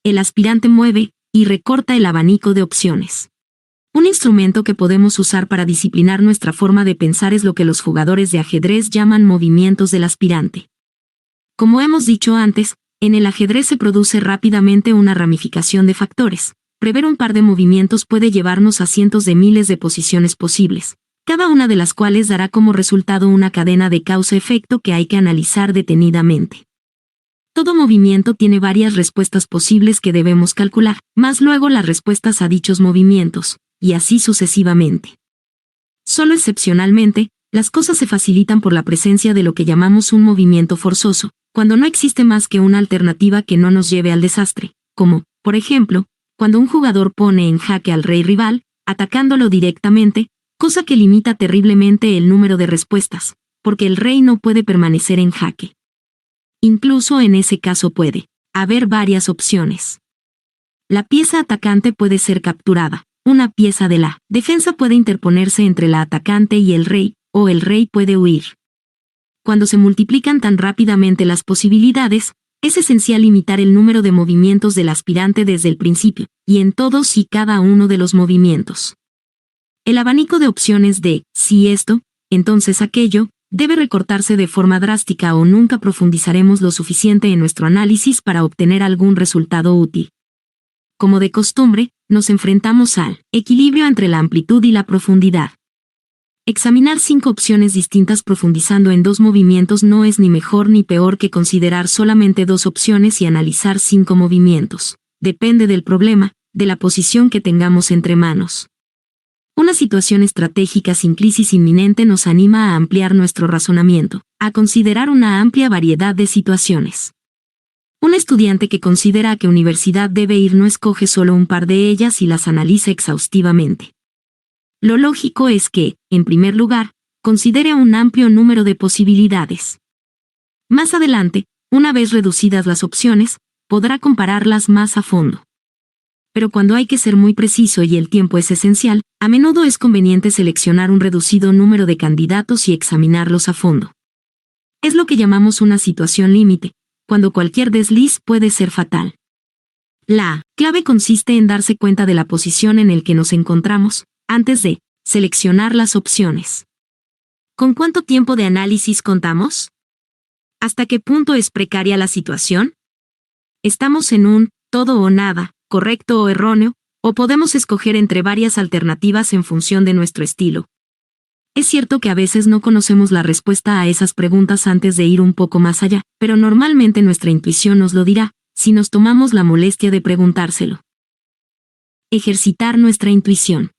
el aspirante mueve y recorta el abanico de opciones. Un instrumento que podemos usar para disciplinar nuestra forma de pensar es lo que los jugadores de ajedrez llaman movimientos del aspirante. Como hemos dicho antes, en el ajedrez se produce rápidamente una ramificación de factores. Prever un par de movimientos puede llevarnos a cientos de miles de posiciones posibles, cada una de las cuales dará como resultado una cadena de causa-efecto que hay que analizar detenidamente. Todo movimiento tiene varias respuestas posibles que debemos calcular, más luego las respuestas a dichos movimientos, y así sucesivamente. Solo excepcionalmente, las cosas se facilitan por la presencia de lo que llamamos un movimiento forzoso, cuando no existe más que una alternativa que no nos lleve al desastre, como, por ejemplo, cuando un jugador pone en jaque al rey rival, atacándolo directamente, cosa que limita terriblemente el número de respuestas, porque el rey no puede permanecer en jaque. Incluso en ese caso puede haber varias opciones. La pieza atacante puede ser capturada. Una pieza de la defensa puede interponerse entre la atacante y el rey, o el rey puede huir. Cuando se multiplican tan rápidamente las posibilidades, es esencial limitar el número de movimientos del aspirante desde el principio, y en todos y cada uno de los movimientos. El abanico de opciones de, si esto, entonces aquello, debe recortarse de forma drástica o nunca profundizaremos lo suficiente en nuestro análisis para obtener algún resultado útil. Como de costumbre, nos enfrentamos al equilibrio entre la amplitud y la profundidad. Examinar 5 opciones distintas profundizando en 2 movimientos no es ni mejor ni peor que considerar solamente 2 opciones y analizar 5 movimientos. Depende del problema, de la posición que tengamos entre manos. Una situación estratégica sin crisis inminente nos anima a ampliar nuestro razonamiento, a considerar una amplia variedad de situaciones. Un estudiante que considera a qué universidad debe ir no escoge solo un par de ellas y las analiza exhaustivamente. Lo lógico es que, en primer lugar, considere un amplio número de posibilidades. Más adelante, una vez reducidas las opciones, podrá compararlas más a fondo. Pero cuando hay que ser muy preciso y el tiempo es esencial, a menudo es conveniente seleccionar un reducido número de candidatos y examinarlos a fondo. Es lo que llamamos una situación límite, cuando cualquier desliz puede ser fatal. La clave consiste en darse cuenta de la posición en la que nos encontramos, antes de seleccionar las opciones. ¿Con cuánto tiempo de análisis contamos? ¿Hasta qué punto es precaria la situación? ¿Estamos en un todo o nada, correcto o erróneo, o podemos escoger entre varias alternativas en función de nuestro estilo? Es cierto que a veces no conocemos la respuesta a esas preguntas antes de ir un poco más allá, pero normalmente nuestra intuición nos lo dirá, si nos tomamos la molestia de preguntárselo. Ejercitar nuestra intuición.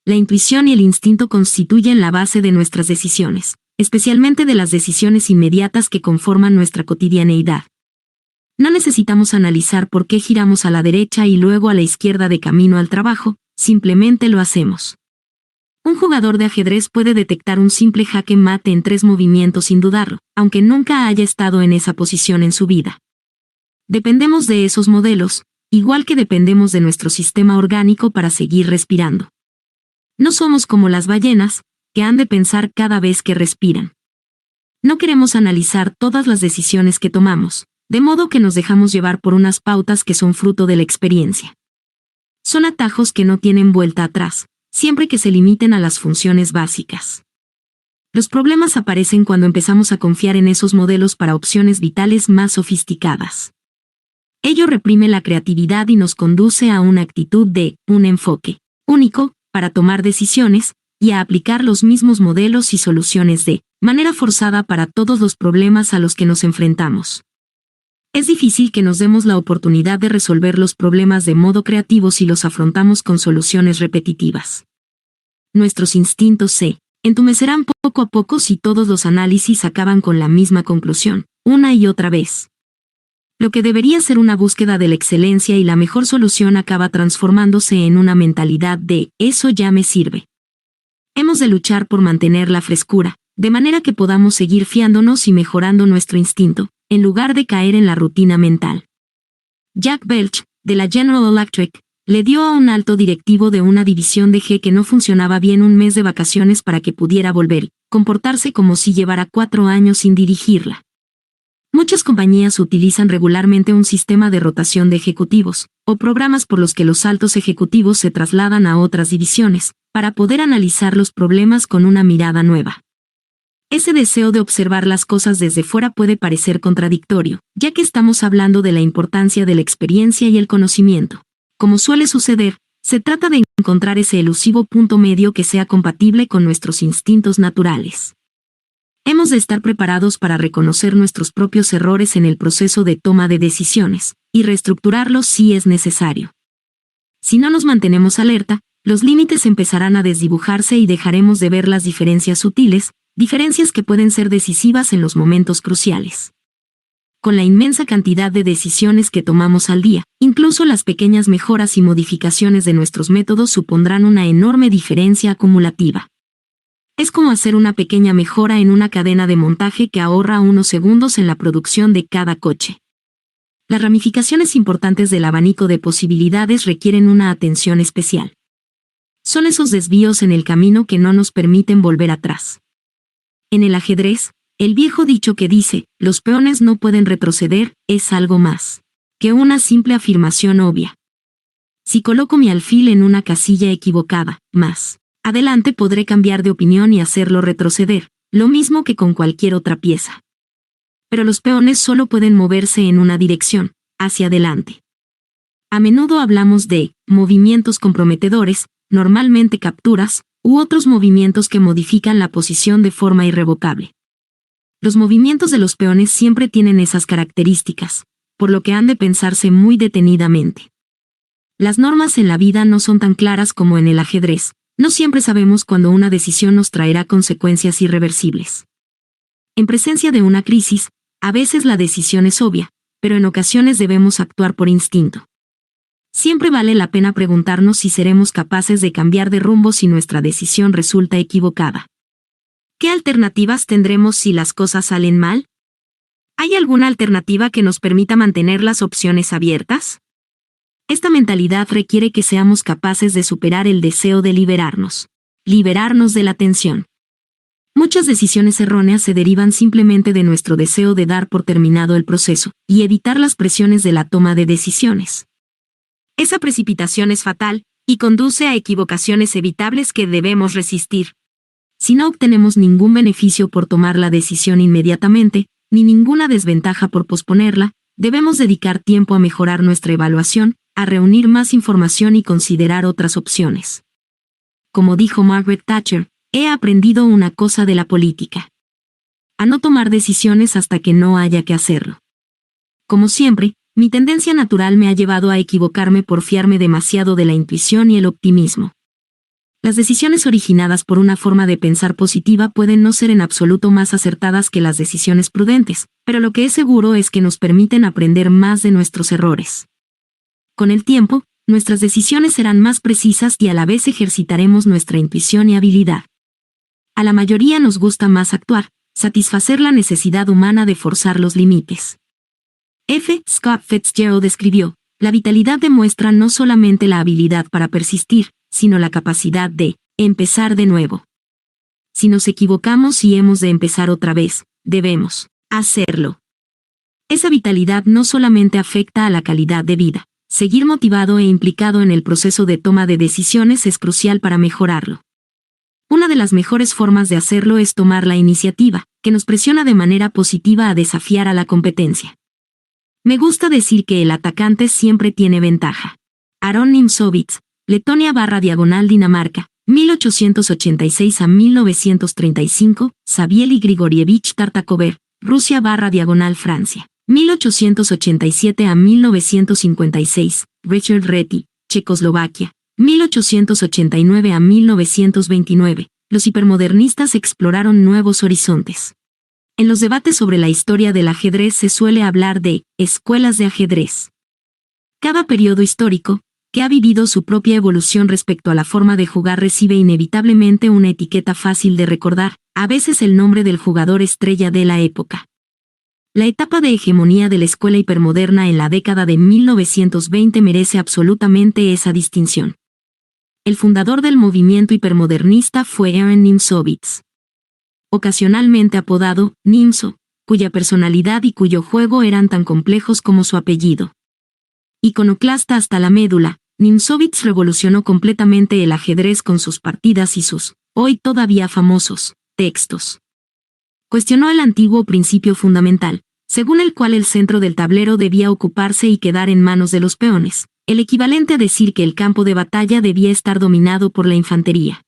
La intuición y el instinto constituyen la base de nuestras decisiones, especialmente de las decisiones inmediatas que conforman nuestra cotidianeidad. No necesitamos analizar por qué giramos a la derecha y luego a la izquierda de camino al trabajo, simplemente lo hacemos. Un jugador de ajedrez puede detectar un simple jaque mate en 3 movimientos sin dudarlo, aunque nunca haya estado en esa posición en su vida. Dependemos de esos modelos, igual que dependemos de nuestro sistema orgánico para seguir respirando. No somos como las ballenas, que han de pensar cada vez que respiran. No queremos analizar todas las decisiones que tomamos, de modo que nos dejamos llevar por unas pautas que son fruto de la experiencia. Son atajos que no tienen vuelta atrás, siempre que se limiten a las funciones básicas. Los problemas aparecen cuando empezamos a confiar en esos modelos para opciones vitales más sofisticadas. Ello reprime la creatividad y nos conduce a una actitud de un enfoque único para tomar decisiones y a aplicar los mismos modelos y soluciones de manera forzada para todos los problemas a los que nos enfrentamos. Es difícil que nos demos la oportunidad de resolver los problemas de modo creativo si los afrontamos con soluciones repetitivas. Nuestros instintos se entumecerán poco a poco si todos los análisis acaban con la misma conclusión, una y otra vez. Lo que debería ser una búsqueda de la excelencia y la mejor solución acaba transformándose en una mentalidad de «eso ya me sirve». Hemos de luchar por mantener la frescura, de manera que podamos seguir fiándonos y mejorando nuestro instinto, en lugar de caer en la rutina mental. Jack Welch, de la General Electric, le dio a un alto directivo de una división de G que no funcionaba bien un mes de vacaciones para que pudiera volver y comportarse como si llevara 4 años sin dirigirla. Muchas compañías utilizan regularmente un sistema de rotación de ejecutivos, o programas por los que los altos ejecutivos se trasladan a otras divisiones, para poder analizar los problemas con una mirada nueva. Ese deseo de observar las cosas desde fuera puede parecer contradictorio, ya que estamos hablando de la importancia de la experiencia y el conocimiento. Como suele suceder, se trata de encontrar ese elusivo punto medio que sea compatible con nuestros instintos naturales. Hemos de estar preparados para reconocer nuestros propios errores en el proceso de toma de decisiones, y reestructurarlos si es necesario. Si no nos mantenemos alerta, los límites empezarán a desdibujarse y dejaremos de ver las diferencias sutiles, diferencias que pueden ser decisivas en los momentos cruciales. Con la inmensa cantidad de decisiones que tomamos al día, incluso las pequeñas mejoras y modificaciones de nuestros métodos supondrán una enorme diferencia acumulativa. Es como hacer una pequeña mejora en una cadena de montaje que ahorra unos segundos en la producción de cada coche. Las ramificaciones importantes del abanico de posibilidades requieren una atención especial. Son esos desvíos en el camino que no nos permiten volver atrás. En el ajedrez, el viejo dicho que dice, los peones no pueden retroceder, es algo más que una simple afirmación obvia. Si coloco mi alfil en una casilla equivocada, más adelante podré cambiar de opinión y hacerlo retroceder, lo mismo que con cualquier otra pieza. Pero los peones solo pueden moverse en una dirección, hacia adelante. A menudo hablamos de movimientos comprometedores, normalmente capturas, u otros movimientos que modifican la posición de forma irrevocable. Los movimientos de los peones siempre tienen esas características, por lo que han de pensarse muy detenidamente. Las normas en la vida no son tan claras como en el ajedrez, no siempre sabemos cuándo una decisión nos traerá consecuencias irreversibles. En presencia de una crisis, a veces la decisión es obvia, pero en ocasiones debemos actuar por instinto. Siempre vale la pena preguntarnos si seremos capaces de cambiar de rumbo si nuestra decisión resulta equivocada. ¿Qué alternativas tendremos si las cosas salen mal? ¿Hay alguna alternativa que nos permita mantener las opciones abiertas? Esta mentalidad requiere que seamos capaces de superar el deseo de liberarnos de la tensión. Muchas decisiones erróneas se derivan simplemente de nuestro deseo de dar por terminado el proceso y evitar las presiones de la toma de decisiones. Esa precipitación es fatal y conduce a equivocaciones evitables que debemos resistir. Si no obtenemos ningún beneficio por tomar la decisión inmediatamente, ni ninguna desventaja por posponerla, debemos dedicar tiempo a mejorar nuestra evaluación, a reunir más información y considerar otras opciones. Como dijo Margaret Thatcher, he aprendido una cosa de la política: a no tomar decisiones hasta que no haya que hacerlo. Como siempre, mi tendencia natural me ha llevado a equivocarme por fiarme demasiado de la intuición y el optimismo. Las decisiones originadas por una forma de pensar positiva pueden no ser en absoluto más acertadas que las decisiones prudentes, pero lo que es seguro es que nos permiten aprender más de nuestros errores. Con el tiempo, nuestras decisiones serán más precisas y a la vez ejercitaremos nuestra intuición y habilidad. A la mayoría nos gusta más actuar, satisfacer la necesidad humana de forzar los límites. F. Scott Fitzgerald escribió, la vitalidad demuestra no solamente la habilidad para persistir, sino la capacidad de empezar de nuevo. Si nos equivocamos y hemos de empezar otra vez, debemos hacerlo. Esa vitalidad no solamente afecta a la calidad de vida. Seguir motivado e implicado en el proceso de toma de decisiones es crucial para mejorarlo. Una de las mejores formas de hacerlo es tomar la iniciativa, que nos presiona de manera positiva a desafiar a la competencia. Me gusta decir que el atacante siempre tiene ventaja. Aron Nimzowitz, Letonia/Dinamarca, 1886 a 1935, Savieli Grigorievich Tartakover, Rusia/Francia, 1887 a 1956, Richard Reti, Checoslovaquia, 1889 a 1929, los hipermodernistas exploraron nuevos horizontes. En los debates sobre la historia del ajedrez se suele hablar de escuelas de ajedrez. Cada periodo histórico, que ha vivido su propia evolución respecto a la forma de jugar, recibe inevitablemente una etiqueta fácil de recordar, a veces el nombre del jugador estrella de la época. La etapa de hegemonía de la escuela hipermoderna en la década de 1920 merece absolutamente esa distinción. El fundador del movimiento hipermodernista fue Aaron Nimzowitz. Ocasionalmente apodado Nimzo, cuya personalidad y cuyo juego eran tan complejos como su apellido. Iconoclasta hasta la médula, Nimzowitz revolucionó completamente el ajedrez con sus partidas y sus, hoy todavía famosos, textos. Cuestionó el antiguo principio fundamental, según el cual el centro del tablero debía ocuparse y quedar en manos de los peones, el equivalente a decir que el campo de batalla debía estar dominado por la infantería.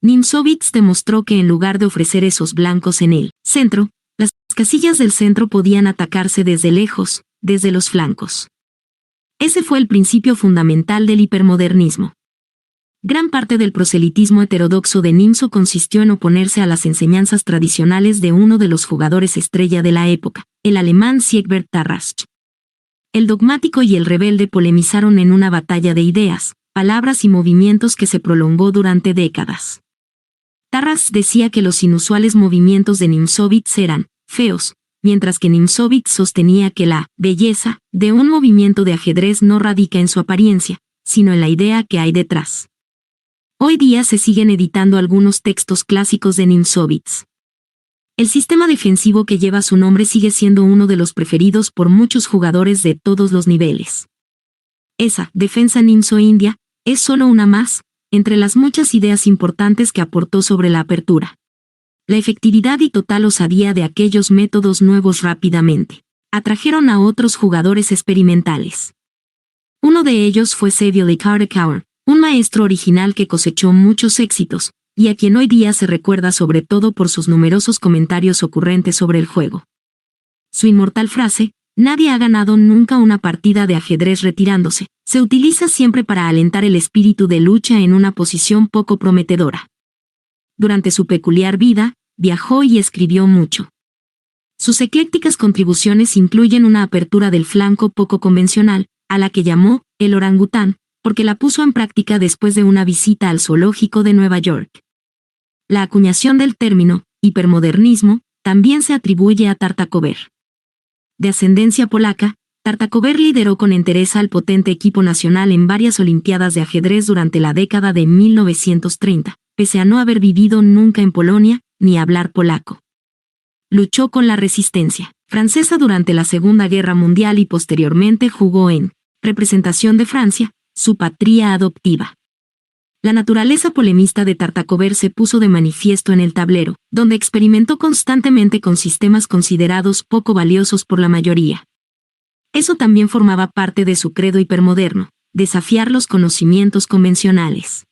Nimzowitz demostró que en lugar de ofrecer esos blancos en el centro, las casillas del centro podían atacarse desde lejos, desde los flancos. Ese fue el principio fundamental del hipermodernismo. Gran parte del proselitismo heterodoxo de Nimzo consistió en oponerse a las enseñanzas tradicionales de uno de los jugadores estrella de la época, el alemán Siegbert Tarrasch. El dogmático y el rebelde polemizaron en una batalla de ideas, palabras y movimientos que se prolongó durante décadas. Tarrasch decía que los inusuales movimientos de Nimzowitz eran feos, mientras que Nimzowitz sostenía que la belleza de un movimiento de ajedrez no radica en su apariencia, sino en la idea que hay detrás. Hoy día se siguen editando algunos textos clásicos de Nimzowitz. El sistema defensivo que lleva su nombre sigue siendo uno de los preferidos por muchos jugadores de todos los niveles. Esa defensa Nimzo-India es solo una más, entre las muchas ideas importantes que aportó sobre la apertura. La efectividad y total osadía de aquellos métodos nuevos rápidamente atrajeron a otros jugadores experimentales. Uno de ellos fue Seville Kardecauer, un maestro original que cosechó muchos éxitos, y a quien hoy día se recuerda sobre todo por sus numerosos comentarios ocurrentes sobre el juego. Su inmortal frase, "Nadie ha ganado nunca una partida de ajedrez retirándose", se utiliza siempre para alentar el espíritu de lucha en una posición poco prometedora. Durante su peculiar vida, viajó y escribió mucho. Sus eclécticas contribuciones incluyen una apertura del flanco poco convencional, a la que llamó el orangután, porque la puso en práctica después de una visita al zoológico de Nueva York. La acuñación del término hipermodernismo también se atribuye a Tartakower. De ascendencia polaca, Tartakower lideró con entereza al potente equipo nacional en varias olimpiadas de ajedrez durante la década de 1930, pese a no haber vivido nunca en Polonia, ni hablar polaco. Luchó con la resistencia francesa durante la Segunda Guerra Mundial y posteriormente jugó en representación de Francia, su patria adoptiva. La naturaleza polemista de Tartakower se puso de manifiesto en el tablero, donde experimentó constantemente con sistemas considerados poco valiosos por la mayoría. Eso también formaba parte de su credo hipermoderno, desafiar los conocimientos convencionales.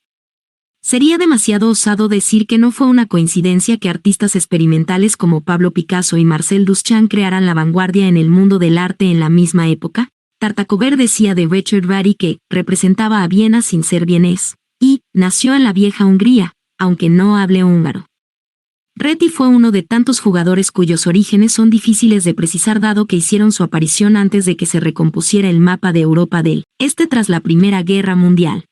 Sería demasiado osado decir que no fue una coincidencia que artistas experimentales como Pablo Picasso y Marcel Duchamp crearan la vanguardia en el mundo del arte en la misma época. Tartakower decía de Richard Rady que representaba a Viena sin ser vienés, y nació en la vieja Hungría, aunque no hable húngaro. Reti fue uno de tantos jugadores cuyos orígenes son difíciles de precisar dado que hicieron su aparición antes de que se recompusiera el mapa de Europa del Este tras la Primera Guerra Mundial.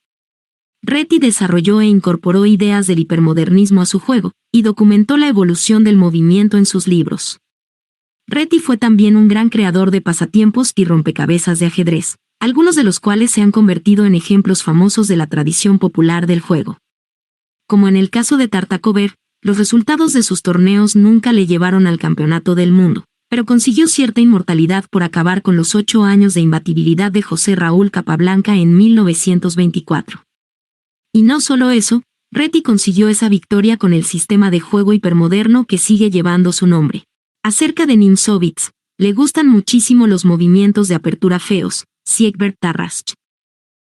Reti desarrolló e incorporó ideas del hipermodernismo a su juego, y documentó la evolución del movimiento en sus libros. Reti fue también un gran creador de pasatiempos y rompecabezas de ajedrez, algunos de los cuales se han convertido en ejemplos famosos de la tradición popular del juego. Como en el caso de Tartakower, los resultados de sus torneos nunca le llevaron al campeonato del mundo, pero consiguió cierta inmortalidad por acabar con los 8 años de imbatibilidad de José Raúl Capablanca en 1924. Y no solo eso, Reti consiguió esa victoria con el sistema de juego hipermoderno que sigue llevando su nombre. Acerca de Nimzowitz, le gustan muchísimo los movimientos de apertura feos, Siegbert Tarrasch.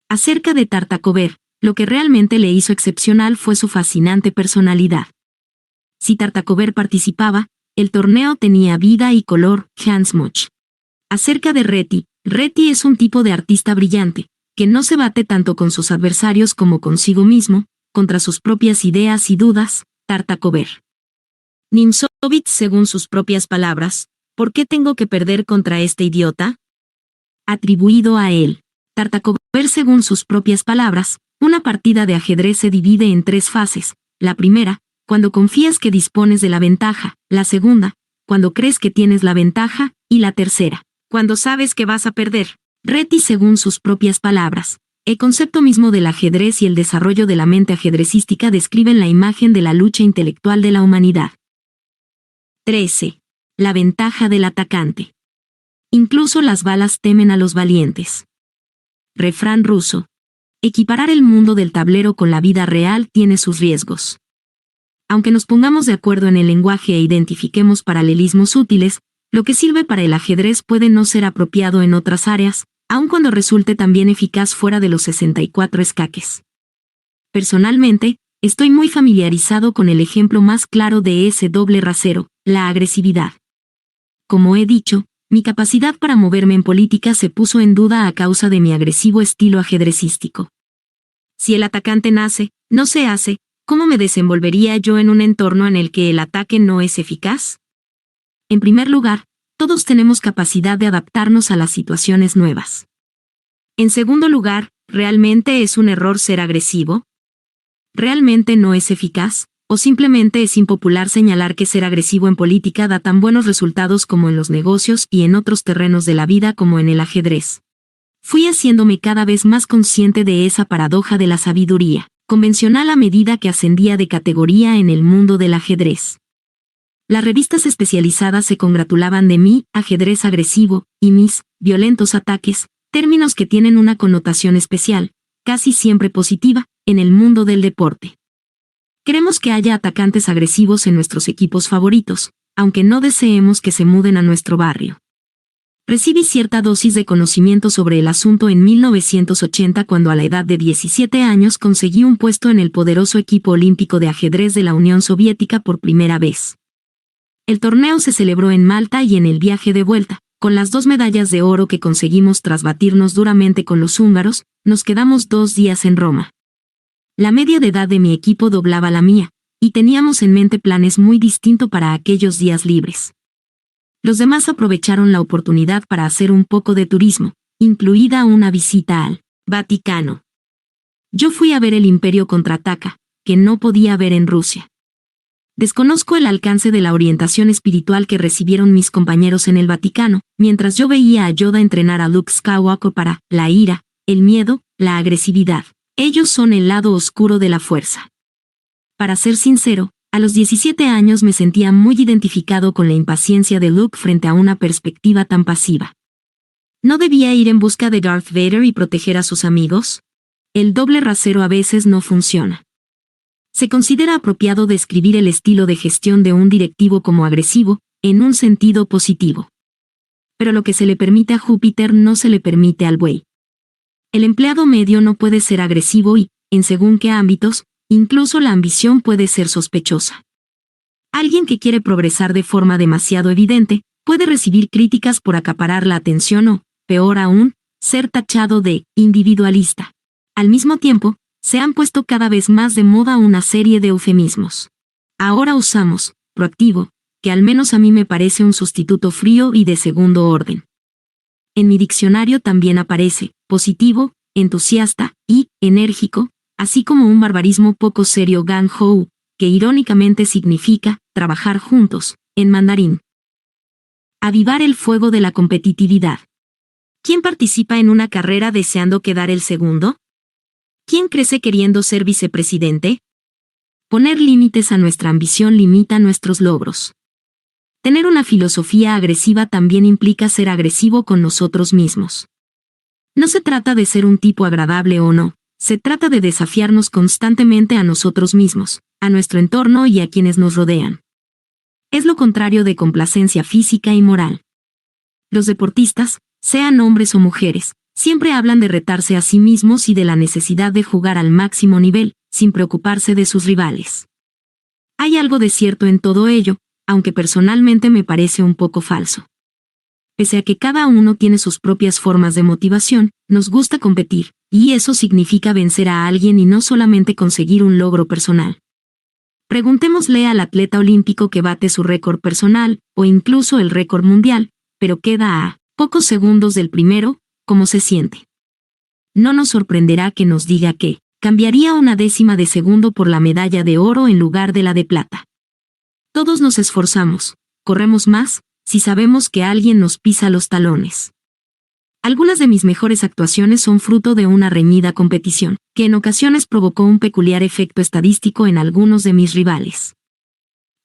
Acerca de Tartakower, lo que realmente le hizo excepcional fue su fascinante personalidad. Si Tartakower participaba, el torneo tenía vida y color, Hans Moch. Acerca de Reti, Reti es un tipo de artista brillante, que no se bate tanto con sus adversarios como consigo mismo, contra sus propias ideas y dudas, Tartakower. Nimzowitz, según sus propias palabras, ¿por qué tengo que perder contra este idiota? Atribuido a él. Tartakower, según sus propias palabras, una partida de ajedrez se divide en 3 fases. La primera, cuando confías que dispones de la ventaja. La segunda, cuando crees que tienes la ventaja. Y la tercera, cuando sabes que vas a perder. Reti, según sus propias palabras, el concepto mismo del ajedrez y el desarrollo de la mente ajedrecística describen la imagen de la lucha intelectual de la humanidad. 13. la ventaja del atacante. Incluso las balas temen a los valientes. Refrán ruso. Equiparar el mundo del tablero con la vida real tiene sus riesgos. Aunque nos pongamos de acuerdo en el lenguaje e identifiquemos paralelismos útiles, lo que sirve para el ajedrez puede no ser apropiado en otras áreas, aun cuando resulte también eficaz fuera de los 64 escaques. Personalmente, estoy muy familiarizado con el ejemplo más claro de ese doble rasero, la agresividad. Como he dicho, mi capacidad para moverme en política se puso en duda a causa de mi agresivo estilo ajedrecístico. Si el atacante nace, no se hace, ¿cómo me desenvolvería yo en un entorno en el que el ataque no es eficaz? En primer lugar, todos tenemos capacidad de adaptarnos a las situaciones nuevas. En segundo lugar, ¿realmente es un error ser agresivo? ¿Realmente no es eficaz? ¿O simplemente es impopular señalar que ser agresivo en política da tan buenos resultados como en los negocios y en otros terrenos de la vida como en el ajedrez? Fui haciéndome cada vez más consciente de esa paradoja de la sabiduría convencional a medida que ascendía de categoría en el mundo del ajedrez. Las revistas especializadas se congratulaban de mi ajedrez agresivo y mis violentos ataques, términos que tienen una connotación especial, casi siempre positiva, en el mundo del deporte. Queremos que haya atacantes agresivos en nuestros equipos favoritos, aunque no deseemos que se muden a nuestro barrio. Recibí cierta dosis de conocimiento sobre el asunto en 1980 cuando a la edad de 17 años conseguí un puesto en el poderoso equipo olímpico de ajedrez de la Unión Soviética por primera vez. El torneo se celebró en Malta y en el viaje de vuelta, con las 2 medallas de oro que conseguimos tras batirnos duramente con los húngaros, nos quedamos 2 días en Roma. La media de edad de mi equipo doblaba la mía, y teníamos en mente planes muy distintos para aquellos días libres. Los demás aprovecharon la oportunidad para hacer un poco de turismo, incluida una visita al Vaticano. Yo fui a ver el Imperio contraataca, que no podía ver en Rusia. Desconozco el alcance de la orientación espiritual que recibieron mis compañeros en el Vaticano, mientras yo veía a Yoda entrenar a Luke Skywalker para la ira, el miedo, la agresividad. Ellos son el lado oscuro de la fuerza. Para ser sincero, a los 17 años me sentía muy identificado con la impaciencia de Luke frente a una perspectiva tan pasiva. ¿No debía ir en busca de Darth Vader y proteger a sus amigos? El doble rasero a veces no funciona. Se considera apropiado describir el estilo de gestión de un directivo como agresivo, en un sentido positivo. Pero lo que se le permite a Júpiter no se le permite al buey. El empleado medio no puede ser agresivo y, en según qué ámbitos, incluso la ambición puede ser sospechosa. Alguien que quiere progresar de forma demasiado evidente, puede recibir críticas por acaparar la atención o, peor aún, ser tachado de individualista. Al mismo tiempo, se han puesto cada vez más de moda una serie de eufemismos. Ahora usamos proactivo, que al menos a mí me parece un sustituto frío y de segundo orden. En mi diccionario también aparece positivo, entusiasta y enérgico, así como un barbarismo poco serio gang-ho, que irónicamente significa trabajar juntos, en mandarín. Avivar el fuego de la competitividad. ¿Quién participa en una carrera deseando quedar el segundo? ¿Quién crece queriendo ser vicepresidente? Poner límites a nuestra ambición limita nuestros logros. Tener una filosofía agresiva también implica ser agresivo con nosotros mismos. No se trata de ser un tipo agradable o no, se trata de desafiarnos constantemente a nosotros mismos, a nuestro entorno y a quienes nos rodean. Es lo contrario de complacencia física y moral. Los deportistas, sean hombres o mujeres, siempre hablan de retarse a sí mismos y de la necesidad de jugar al máximo nivel, sin preocuparse de sus rivales. Hay algo de cierto en todo ello, aunque personalmente me parece un poco falso. Pese a que cada uno tiene sus propias formas de motivación, nos gusta competir, y eso significa vencer a alguien y no solamente conseguir un logro personal. Preguntémosle al atleta olímpico que bate su récord personal, o incluso el récord mundial, pero queda a pocos segundos del primero, ¿cómo se siente? No nos sorprenderá que nos diga que cambiaría una décima de segundo por la medalla de oro en lugar de la de plata. Todos nos esforzamos, corremos más, si sabemos que alguien nos pisa los talones. Algunas de mis mejores actuaciones son fruto de una reñida competición, que en ocasiones provocó un peculiar efecto estadístico en algunos de mis rivales.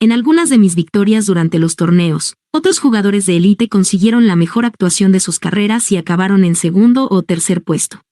En algunas de mis victorias durante los torneos, otros jugadores de élite consiguieron la mejor actuación de sus carreras y acabaron en segundo o tercer puesto.